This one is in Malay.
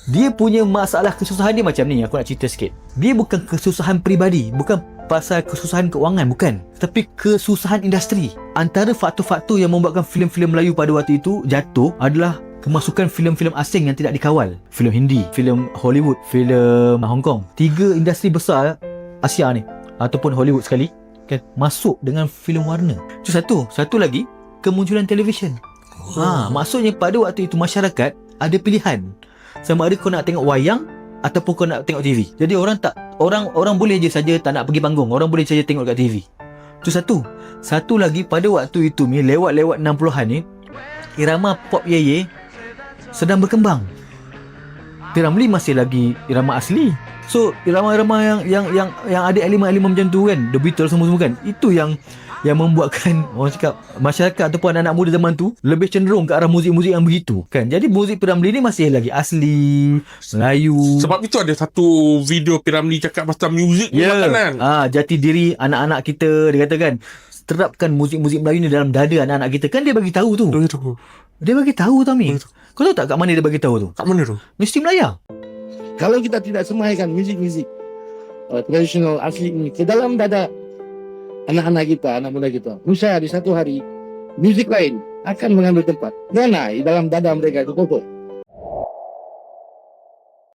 Dia punya masalah kesusahan dia macam ni, aku nak cerita sikit. Dia bukan kesusahan peribadi, bukan pasal kesusahan keuangan, bukan, tapi kesusahan industri. Antara faktor-faktor yang membuatkan filem-filem Melayu pada waktu itu jatuh adalah kemasukan filem-filem asing yang tidak dikawal. Filem Hindi, filem Hollywood, filem Hong Kong. 3 industri besar Asia ni ataupun Hollywood sekali kan masuk dengan filem warna. Itu satu. Satu lagi, kemunculan televisyen. Maksudnya pada waktu itu masyarakat ada pilihan. Sama ada kau nak tengok wayang ataupun kau nak tengok TV. Jadi orang boleh je saja tak nak pergi panggung. Orang boleh saja tengok kat TV. Itu satu. Satu lagi, pada waktu itu ni lewat 60-an ni, irama pop yeye sedang berkembang. P.Ramlee masih lagi irama asli. So irama-irama yang ada elemen-elemen macam tu kan, The Beatles semua kan, itu yang membuatkan orang cakap masyarakat ataupun anak-anak muda zaman tu lebih cenderung ke arah muzik-muzik yang begitu kan. Jadi muzik P.Ramlee ni masih lagi asli Melayu. Sebab itu ada satu video P.Ramlee cakap pasal muzik makanan. Jati diri anak-anak kita, dia kata kan, terapkan muzik-muzik Melayu ni dalam dada anak-anak kita kan. Dia bagi tahu tu. Dia bagi tahu Tommy. Kau tahu tak kat mana dia bagi tahu tu? Kat mana tu? Mesti Melaya. Kalau kita tidak semaikan muzik-muzik tradisional asli ini ke dalam dada anak-anak kita, anak muda kita, niscaya di satu hari muzik lain akan mengambil tempat. Karena di dalam dada mereka itu kokoh.